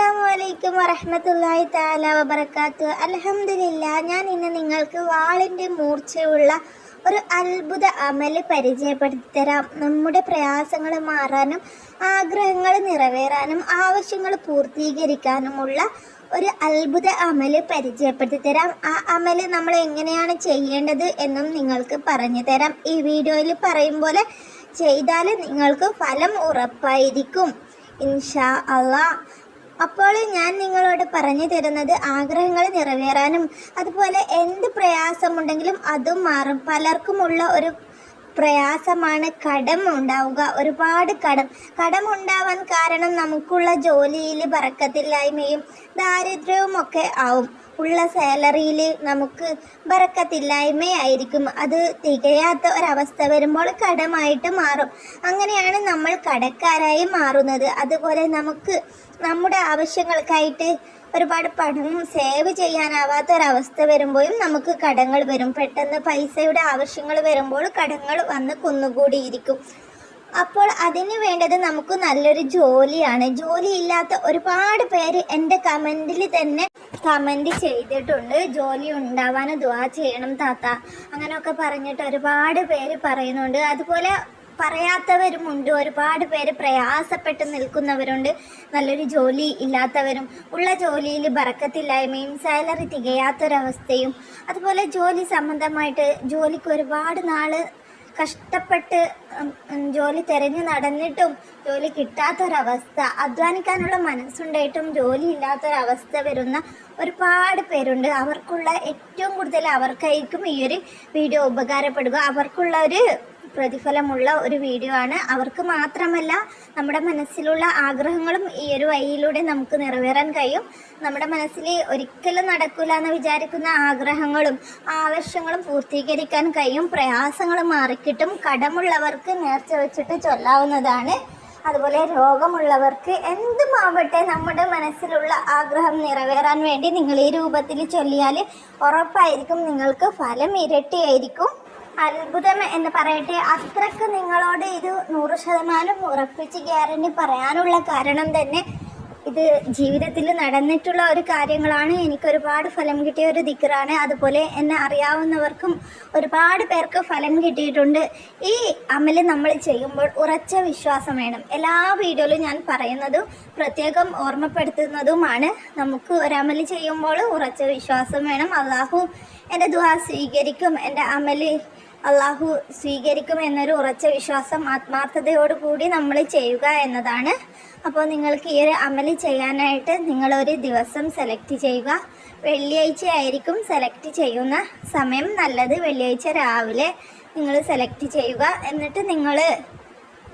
അസ്സലാമലൈക്കും വറഹ്മത്തുള്ളാഹി തആല വബറകാതുഹു. അൽഹംദുലില്ലാഹ്, ഞാൻ ഇന്ന് നിങ്ങൾക്ക് വാളിൻ്റെ മൂർച്ചയുള്ള ഒരു അത്ഭുത അമല് പരിചയപ്പെടുത്തി തരാം. നമ്മുടെ പ്രയാസങ്ങൾ മാറാനും ആഗ്രഹങ്ങൾ നിറവേറാനും ആവശ്യങ്ങൾ പൂർത്തീകരിക്കാനുമുള്ള ഒരു അത്ഭുത അമല് പരിചയപ്പെടുത്തി തരാം. ആ അമല് നമ്മൾ എങ്ങനെയാണ് ചെയ്യേണ്ടത് എന്നും നിങ്ങൾക്ക് പറഞ്ഞു തരാം. ഈ വീഡിയോയിൽ പറയും പോലെ ചെയ്താൽ നിങ്ങൾക്ക് ഫലം ഉറപ്പായിരിക്കും ഇൻഷാ അള്ളാഹ്. അപ്പോൾ ഞാൻ നിങ്ങളോട് പറഞ്ഞു തരുന്നത് ആഗ്രഹങ്ങൾ നിറവേറാനും അതുപോലെ എന്ത് പ്രയാസമുണ്ടെങ്കിലും അതും മാറും. പലർക്കുമുള്ള ഒരു പ്രയാസമാണ് കടം ഉണ്ടാവുക. ഒരുപാട് കടം ഉണ്ടാവാൻ കാരണം നമുക്കുള്ള ജോലിയിൽ ബറക്കത്തില്ലായ്മയും ദാരിദ്ര്യവും ഒക്കെ ആവും. ഉള്ള സാലറിയിൽ നമുക്ക് ബറക്കത്തില്ലായ്മയായിരിക്കും. അത് തികയാത്ത ഒരവസ്ഥ വരുമ്പോൾ കടമായിട്ട് മാറും. അങ്ങനെയാണ് നമ്മൾ കടക്കാരായി മാറുന്നത്. അതുപോലെ നമുക്ക് നമ്മുടെ ആവശ്യങ്ങൾക്കായിട്ട് ഒരുപാട് പണം സേവ് ചെയ്യാനാവാത്ത ഒരവസ്ഥ വരുമ്പോഴും നമുക്ക് കടങ്ങൾ വരും. പെട്ടെന്ന് പൈസയുടെ ആവശ്യങ്ങൾ വരുമ്പോൾ കടങ്ങൾ വന്ന് കുന്നുകൂടിയിരിക്കും. അപ്പോൾ അതിന് വേണ്ടത് നമുക്ക് നല്ലൊരു ജോലിയാണ്. ജോലിയില്ലാത്ത ഒരുപാട് പേര് എൻ്റെ കമൻറ്റിൽ തന്നെ കമൻറ്റ് ചെയ്തിട്ടുണ്ട്. ജോലി ഉണ്ടാവാൻ ദുആ ചെയ്യണം താത്ത, അങ്ങനെയൊക്കെ പറഞ്ഞിട്ട് ഒരുപാട് പേര് പറയുന്നുണ്ട്. അതുപോലെ പറയാത്തവരുമുണ്ട്. ഒരുപാട് പേര് പ്രയാസപ്പെട്ട് നിൽക്കുന്നവരുണ്ട്. നല്ലൊരു ജോലി ഇല്ലാത്തവരും, ഉള്ള ജോലിയിൽ ബറക്കത്തില്ലായ്മയും സാലറി തികയാത്തൊരവസ്ഥയും, അതുപോലെ ജോലി സംബന്ധമായിട്ട് ജോലിക്ക് ഒരുപാട് നാൾ കഷ്ടപ്പെട്ട് ജോലി തിരഞ്ഞു നടന്നിട്ടും ജോലി കിട്ടാത്തൊരവസ്ഥ, അധ്വാനിക്കാനുള്ള മനസ്സുണ്ടായിട്ടും ജോലി ഇല്ലാത്തൊരവസ്ഥ വരുന്ന ഒരുപാട് പേരുണ്ട്. അവർക്കുള്ള ഏറ്റവും കൂടുതൽ അവർക്കായിരിക്കും ഈ ഒരു വീഡിയോ ഉപകാരപ്പെടുക. അവർക്കുള്ള ഒരു പ്രതിഫലമുള്ള ഒരു വീഡിയോ ആണ്. അവർക്ക് മാത്രമല്ല, നമ്മുടെ മനസ്സിലുള്ള ആഗ്രഹങ്ങളും ഈ ഒരു വഴിയിലൂടെ നമുക്ക് നിറവേറാൻ കഴിയും. നമ്മുടെ മനസ്സിൽ ഒരിക്കലും നടക്കില്ല എന്ന് വിചാരിക്കുന്ന ആഗ്രഹങ്ങളും ആവശ്യങ്ങളും പൂർത്തീകരിക്കാൻ കഴിയും. പ്രയാസങ്ങൾ മാറിക്കിട്ടും. കടമുള്ളവർക്ക് നേർച്ച വെച്ചിട്ട് ചൊല്ലാവുന്നതാണ്. അതുപോലെ രോഗമുള്ളവർക്ക് എന്തുമാവട്ടെ നമ്മുടെ മനസ്സിലുള്ള ആഗ്രഹം നിറവേറാൻ വേണ്ടി നിങ്ങൾ ഈ രൂപത്തിൽ ചൊല്ലിയാൽ ഉറപ്പായിരിക്കും നിങ്ങൾക്ക് ഫലം ഇരട്ടിയായിരിക്കും. അത്ഭുതം എന്ന് പറയട്ടെ, അത്രക്ക് നിങ്ങളോട് ഇത് 100% ഉറപ്പിച്ച് ഗ്യാരണ്ടി പറയാനുള്ള കാരണം തന്നെ ഇത് ജീവിതത്തിൽ നടന്നിട്ടുള്ള ഒരു കാര്യങ്ങളാണ്. എനിക്കൊരുപാട് ഫലം കിട്ടിയ ഒരു ദിക്റാണ്. അതുപോലെ എന്നെ അറിയാവുന്നവർക്കും ഒരുപാട് പേർക്ക് ഫലം കിട്ടിയിട്ടുണ്ട്. ഈ അമല് നമ്മൾ ചെയ്യുമ്പോൾ ഉറച്ച വിശ്വാസം വേണം. എല്ലാ വീഡിയോയിലും ഞാൻ പറയുന്നതും പ്രത്യേകം ഓർമ്മപ്പെടുത്തുന്നതുമാണ്. നമുക്ക് ഒരമല് ചെയ്യുമ്പോൾ ഉറച്ച വിശ്വാസം വേണം. അള്ളാഹു എൻ്റെ ദുആ സ്വീകരിക്കും, എൻ്റെ അമല് അള്ളാഹു സ്വീകരിക്കും എന്നൊരു ഉറച്ച വിശ്വാസം ആത്മാർത്ഥതയോടുകൂടി നമ്മൾ ചെയ്യുക എന്നതാണ്. അപ്പോൾ നിങ്ങൾക്ക് ഈ ഒരു അമല് ചെയ്യാനായിട്ട് നിങ്ങളൊരു ദിവസം സെലക്ട് ചെയ്യുക. വെള്ളിയാഴ്ച ആയിരിക്കും സെലക്ട് ചെയ്യുന്ന സമയം നല്ലത്. വെള്ളിയാഴ്ച രാവിലെ നിങ്ങൾ സെലക്ട് ചെയ്യുക. എന്നിട്ട് നിങ്ങൾ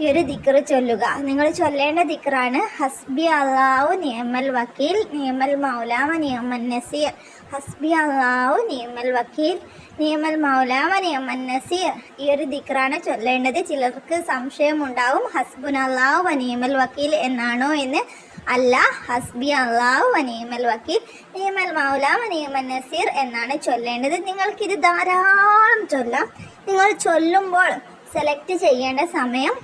ഈ ഒരു ദിക്റ് ചൊല്ലുക. നിങ്ങൾ ചൊല്ലേണ്ട ദിക്റാണ് ഹസ്ബി അല്ലാഹു നിഅമൽ വക്കീൽ നിഅമൽ മൗലാ വ നിഅമൻ നസീർ. ഹസ്ബി അല്ലാഹു നിഅമൽ വക്കീൽ നിഅമൽ മൗലാ വ നിഅമൻ നസീർ. ഈ ഒരു ദിക്റാണ് ചൊല്ലേണ്ടത്. ചിലർക്ക് സംശയമുണ്ടാവും, ഹസ്ബുനല്ലാഹു വ നിഅമൽ വക്കീൽ എന്നാണോ എന്ന്. അല്ല, ഹസ്ബി അല്ലാഹു വ നിഅമൽ വക്കീൽ നിഅമൽ മൗലാ വ നിഅമൻ നസീർ എന്നാണ് ചൊല്ലേണ്ടത്. നിങ്ങൾക്കിത് ധാരാളം ചൊല്ലാം. നിങ്ങൾ ചൊല്ലുമ്പോൾ സെലക്ട് ചെയ്യേണ്ട സമയം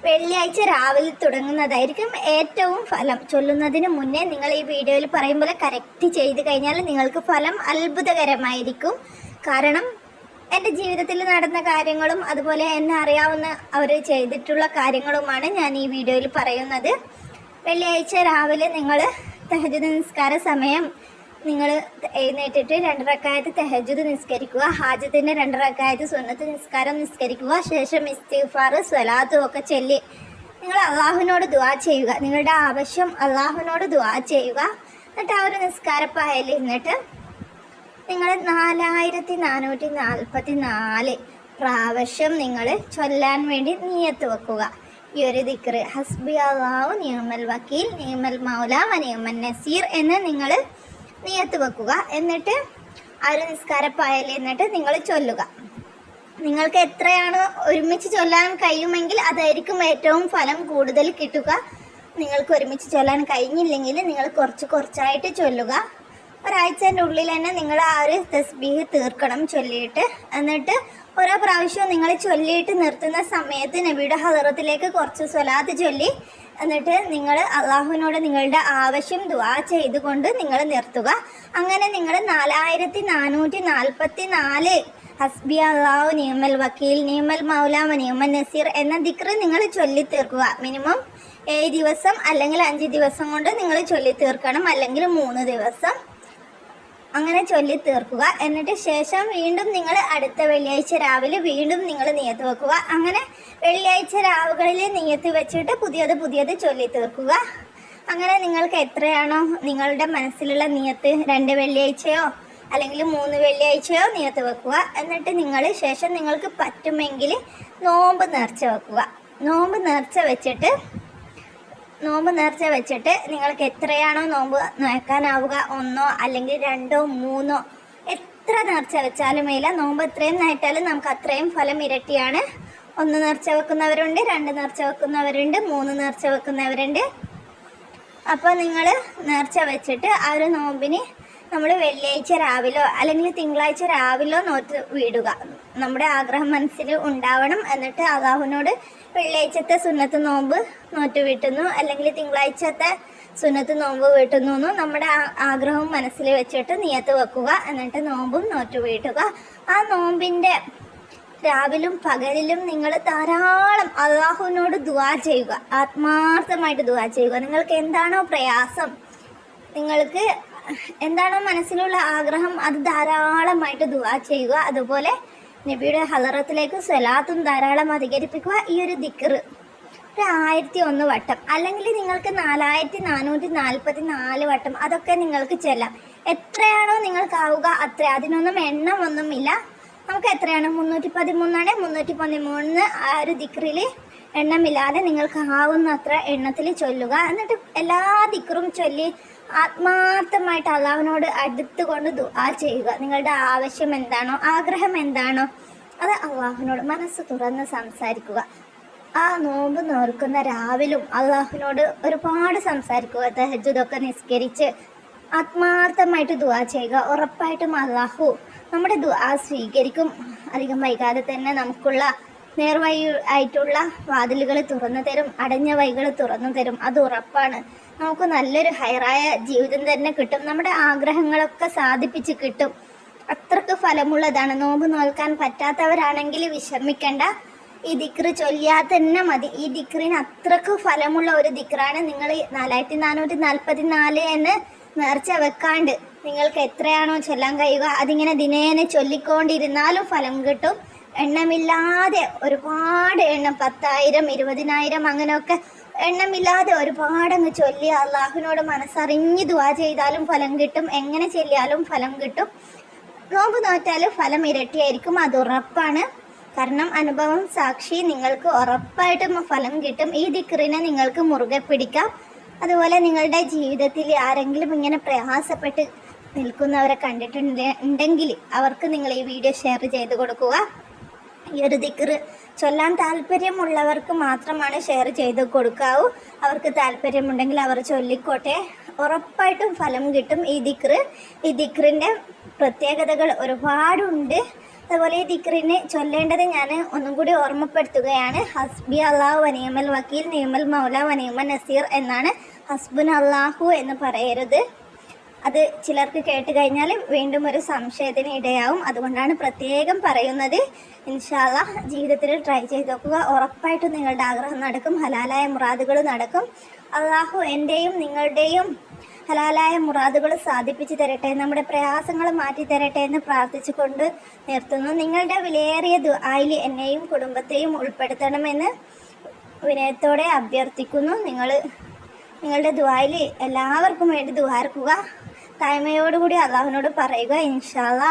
വെള്ളിയാഴ്ച രാവിലെ തുടങ്ങുന്നതായിരിക്കും ഏറ്റവും ഫലം. ചൊല്ലുന്നതിന് മുന്നേ നിങ്ങൾ ഈ വീഡിയോയിൽ പറയും പോലെ കറക്റ്റ് ചെയ്ത് കഴിഞ്ഞാൽ നിങ്ങൾക്ക് ഫലം അത്ഭുതകരമായിരിക്കും. കാരണം എൻ്റെ ജീവിതത്തിൽ നടന്ന കാര്യങ്ങളും അതുപോലെ എന്നെ അറിയാവുന്ന അവർ ചെയ്തിട്ടുള്ള കാര്യങ്ങളുമാണ് ഞാൻ ഈ വീഡിയോയിൽ പറയുന്നത്. വെള്ളിയാഴ്ച രാവിലെ നിങ്ങൾ തഹജ്ജുദ് നിസ്കാര സമയം നിങ്ങൾ എഴുന്നേറ്റിട്ട് 2 റക്അത്ത് തഹജ്ജുദ് നിസ്കരിക്കുക. ഹാജത്തിൻ്റെ 2 റക്അത്ത് സുന്നത്ത് നിസ്കാരം നിസ്കരിക്കുക. ശേഷം ഇസ്തിഗ്ഫാർ സ്വലാത്തും ഒക്കെ ചൊല്ലി നിങ്ങൾ അള്ളാഹുവിനോട് ദുആ ചെയ്യുക. നിങ്ങളുടെ ആവശ്യം അള്ളാഹുവിനോട് ദുആ ചെയ്യുക. എന്നിട്ട് ആ ഒരു നിസ്കാരപ്പായയിൽ ഇരുന്നിട്ട് നിങ്ങൾ 4444 പ്രാവശ്യം നിങ്ങൾ ചൊല്ലാൻ വേണ്ടി നിയ്യത്ത് വെക്കുക. ഈ ഒരു ദിക്റ് ഹസ്ബി അല്ലാഹു നിഅമൽ വക്കീൽ നിഅമൽ മൗലാ വ നിഅമൻ നസീർ എന്ന് നിങ്ങൾ നിയ്യത്ത് വെക്കുക. എന്നിട്ട് ആ ഒരു നിസ്കാരപ്പായയിൽ എന്നിട്ട് നിങ്ങൾ ചൊല്ലുക. നിങ്ങൾക്ക് എത്രയാണ് ഒരുമിച്ച് ചൊല്ലാൻ കഴിയുമെങ്കിൽ അതായിരിക്കും ഏറ്റവും ഫലം കൂടുതൽ കിട്ടുക. നിങ്ങൾക്ക് ഒരുമിച്ച് ചൊല്ലാൻ കഴിഞ്ഞില്ലെങ്കിൽ നിങ്ങൾ കുറച്ചായിട്ട് ചൊല്ലുക. ഒരാഴ്ചൻ്റെ ഉള്ളിൽ തന്നെ നിങ്ങൾ ആ ഒരു തസ്ബീഹ് തീർക്കണം ചൊല്ലിയിട്ട്. എന്നിട്ട് ഓരോ പ്രാവശ്യവും നിങ്ങൾ ചൊല്ലിയിട്ട് നിർത്തുന്ന സമയത്ത് നബിയുടെ ഹദറത്തിലേക്ക് കുറച്ച് സ്വലാത്ത് ചൊല്ലി എന്നിട്ട് നിങ്ങൾ അള്ളാഹുവിനോട് നിങ്ങളുടെ ആവശ്യം ദുആ ചെയ്തുകൊണ്ട് നിങ്ങൾ നിർത്തുക. അങ്ങനെ നിങ്ങൾ 4444 ഹസ്ബി അള്ളാഹു നിഅമൽ വക്കീൽ നിഅമൽ മൗല വ നിഅമൻ നസീർ എന്ന ദിക്ർ നിങ്ങൾ ചൊല്ലി തീർക്കുക. മിനിമം 7 ദിവസം അല്ലെങ്കിൽ 5 ദിവസം കൊണ്ട് നിങ്ങൾ ചൊല്ലി തീർക്കണം, അല്ലെങ്കിൽ 3 ദിവസം അങ്ങനെ ചൊല്ലി തീർക്കുക. എന്നിട്ട് ശേഷം വീണ്ടും നിങ്ങൾ അടുത്ത വെള്ളിയാഴ്ച രാവിലെ വീണ്ടും നിങ്ങൾ നിയത്ത് വെക്കുക. അങ്ങനെ വെള്ളിയാഴ്ച രാവുകളിൽ നിയത്ത് വെച്ചിട്ട് പുതിയത് ചൊല്ലി തീർക്കുക. അങ്ങനെ നിങ്ങൾക്ക് എത്രയാണോ നിങ്ങളുടെ മനസ്സിലുള്ള നിയത്ത്, 2 വെള്ളിയാഴ്ചയോ അല്ലെങ്കിൽ 3 വെള്ളിയാഴ്ചയോ നിയത്ത് വെക്കുക. എന്നിട്ട് നിങ്ങൾ ശേഷം നിങ്ങൾക്ക് പറ്റുമെങ്കിൽ നോമ്പ് നേർച്ച വെക്കുക. നോമ്പ് നേർച്ച വെച്ചിട്ട് നിങ്ങൾക്ക് എത്രയാണോ നോമ്പ് നോക്കാനാവുക, 1 അല്ലെങ്കിൽ 2 3 എത്ര നേർച്ച വെച്ചാലും ഇല്ല, നോമ്പ് എത്രയും നേറ്റാലും നമുക്ക് അത്രയും ഫലം ഇരട്ടിയാണ്. 1 നേർച്ച വെക്കുന്നവരുണ്ട്, 2 നേർച്ച വെക്കുന്നവരുണ്ട്, 3 നേർച്ച വെക്കുന്നവരുണ്ട്. അപ്പോൾ നിങ്ങൾ നേർച്ച വെച്ചിട്ട് ആ ഒരു നോമ്പിന് നമ്മൾ വെള്ളിയാഴ്ച രാവിലോ അല്ലെങ്കിൽ തിങ്കളാഴ്ച രാവിലോ നോറ്റ് വീടുക. നമ്മുടെ ആഗ്രഹം മനസ്സിൽ ഉണ്ടാവണം. എന്നിട്ട് അള്ളാഹുവിനോട് വെള്ളിയാഴ്ചത്തെ സുന്നത്ത് നോമ്പ് നോറ്റ് വീട്ടുന്നു അല്ലെങ്കിൽ തിങ്കളാഴ്ചത്തെ സുന്നത്ത് നോമ്പ് വീട്ടുന്നു എന്ന് നമ്മുടെ ആഗ്രഹം മനസ്സിൽ വെച്ചിട്ട് നിയത്ത് വെക്കുക. എന്നിട്ട് നോമ്പും നോറ്റ് വീട്ടുക. ആ നോമ്പിൻ്റെ രാവിലും പകലിലും നിങ്ങൾ ധാരാളം അള്ളാഹുവിനോട് ദുആ ചെയ്യുക, ആത്മാർത്ഥമായിട്ട് ദുആ ചെയ്യുക. നിങ്ങൾക്ക് എന്താണോ പ്രയാസം, നിങ്ങൾക്ക് എന്താണോ മനസ്സിലുള്ള ആഗ്രഹം, അത് ധാരാളമായിട്ട് ദുആ ചെയ്യുക. അതുപോലെ നബിയുടെ ഹളറത്തിലേക്ക് സ്വലാത്തും ധാരാളം അധികരിപ്പിക്കുക. ഈ ഒരു ദിക്ർ ഒരു 1001 വട്ടം അല്ലെങ്കിൽ നിങ്ങൾക്ക് 4444 വട്ടം അതൊക്കെ നിങ്ങൾക്ക് ചെല്ലാം. എത്രയാണോ നിങ്ങൾക്കാവുക അത്ര, അതിനൊന്നും എണ്ണമൊന്നുമില്ല. നമുക്ക് എത്രയാണ് 313 313 ആ ഒരു ദിക്റിൽ എണ്ണമില്ലാതെ നിങ്ങൾക്ക് ആവുന്ന അത്ര എണ്ണത്തിൽ ചൊല്ലുക. എന്നിട്ട് എല്ലാ ദിക്റും ചൊല്ലി ആത്മാർത്ഥമായിട്ട് അള്ളാഹുവിനോട് അടുത്തുകൊണ്ട് ദുആ ചെയ്യുക. നിങ്ങളുടെ ആവശ്യം എന്താണോ, ആഗ്രഹം എന്താണോ, അത് അള്ളാഹുവിനോട് മനസ്സ് തുറന്ന് സംസാരിക്കുക. ആ നോമ്പ് നോർക്കുന്ന രാവിലും അള്ളാഹുവിനോട് ഒരുപാട് സംസാരിക്കുക. തഹജ്ജുദൊക്കെ നിസ്കരിച്ച് ആത്മാർത്ഥമായിട്ട് ദുആ ചെയ്യുക. ഉറപ്പായിട്ടും അള്ളാഹു നമ്മുടെ ദുആ സ്വീകരിക്കും. അധികം വൈകാതെ തന്നെ നമുക്കുള്ള നേർവഴി ആയിട്ടുള്ള വാതിലുകൾ തുറന്നു തരും, അടഞ്ഞ വഴികൾ തുറന്നു തരും. അത് ഉറപ്പാണ്. നമുക്ക് നല്ലൊരു ഹൈറായ ജീവിതം തന്നെ കിട്ടും. നമ്മുടെ ആഗ്രഹങ്ങളൊക്കെ സാധിപ്പിച്ച് കിട്ടും. അത്രക്ക് ഫലമുള്ളതാണ്. നോമ്പ് നോൽക്കാൻ പറ്റാത്തവരാണെങ്കിൽ വിഷമിക്കേണ്ട, ഈ ദിക്റ് ചൊല്ലിയാൽ തന്നെ മതി. ഈ ദിക്റിന് അത്രക്ക് ഫലമുള്ള ഒരു ദിക്റാണ്. നിങ്ങൾ 4444 എന്ന് നേർച്ച വെക്കാണ്ട് നിങ്ങൾക്ക് എത്രയാണോ ചൊല്ലാൻ കഴിയുക അതിങ്ങനെ ദിനേന ചൊല്ലിക്കൊണ്ടിരുന്നാലും ഫലം കിട്ടും. എണ്ണമില്ലാതെ ഒരുപാട് എണ്ണം, 10,000 20,000 അങ്ങനെയൊക്കെ എണ്ണമില്ലാതെ ഒരുപാടങ്ങ് ചൊല്ലി അള്ളാഹുവിനോട് മനസ്സറിഞ്ഞ് ദുആ ചെയ്താലും ഫലം കിട്ടും. എങ്ങനെ ചൊല്ലിയാലും ഫലം കിട്ടും. നോമ്പ് നോറ്റാലും ഫലം ഇരട്ടിയായിരിക്കും, അത് ഉറപ്പാണ്. കാരണം അനുഭവം സാക്ഷി, നിങ്ങൾക്ക് ഉറപ്പായിട്ടും ഫലം കിട്ടും. ഈ ദിക്റിനെ നിങ്ങൾക്ക് മുറുകെ പിടിക്കാം. അതുപോലെ നിങ്ങളുടെ ജീവിതത്തിൽ ആരെങ്കിലും ഇങ്ങനെ പ്രയാസപ്പെട്ട് നിൽക്കുന്നവരെ കണ്ടിട്ടുണ്ടെങ്കിൽ അവർക്ക് നിങ്ങൾ ഈ വീഡിയോ ഷെയർ ചെയ്ത് കൊടുക്കുക. ഈ ഒരു ദിക്ർ ചൊല്ലാൻ താല്പര്യമുള്ളവർക്ക് മാത്രമാണ് ഷെയർ ചെയ്ത് കൊടുക്കാവൂ. അവർക്ക് താല്പര്യമുണ്ടെങ്കിൽ അവർ ചൊല്ലിക്കോട്ടെ, ഉറപ്പായിട്ടും ഫലം കിട്ടും. ഈ ദിക്റിൻ്റെ പ്രത്യേകതകൾ ഒരുപാടുണ്ട്. അതുപോലെ ഈ ദിക്റിന് ചൊല്ലേണ്ടത് ഞാൻ ഒന്നും കൂടി ഓർമ്മപ്പെടുത്തുകയാണ്. ഹസ്ബി അള്ളാഹു വ നിഅമൽ വക്കീൽ നിഅമൽ മൗല വ നിഅമൻ നസീർ എന്നാണ്. ഹസ്ബുന അള്ളാഹു എന്ന് പറയരുത്. അത് ചിലർക്ക് കേട്ട് കഴിഞ്ഞാൽ വീണ്ടും ഒരു സംശയത്തിന് ഇടയാവും. അതുകൊണ്ടാണ് പ്രത്യേകം പറയുന്നത്. ഇൻഷാ അല്ലാഹ് ജീവിതത്തിൽ ട്രൈ ചെയ്ത് നോക്കുക. ഉറപ്പായിട്ടും നിങ്ങളുടെ ആഗ്രഹം നടക്കും, ഹലാലായ മുറാദുകൾ നടക്കും. അള്ളാഹു എൻ്റെയും നിങ്ങളുടെയും ഹലാലായ മുറാദുകൾ സാധിപ്പിച്ചു തരട്ടെ, നമ്മുടെ പ്രയാസങ്ങൾ മാറ്റി തരട്ടെ എന്ന് പ്രാർത്ഥിച്ചുകൊണ്ട് നിർത്തുന്നു. നിങ്ങളുടെ വിലയേറിയ ദുആയിൽ എന്നെയും കുടുംബത്തെയും ഉൾപ്പെടുത്തണമെന്ന് വിനയത്തോടെ അഭ്യർത്ഥിക്കുന്നു. നിങ്ങളുടെ ദുആയിൽ എല്ലാവർക്കും വേണ്ടി ദുആർക്കുക. താഴ്മയോടുകൂടി അള്ളാഹുവിനോട് പറയുക. ഇൻഷാ അല്ലാഹ്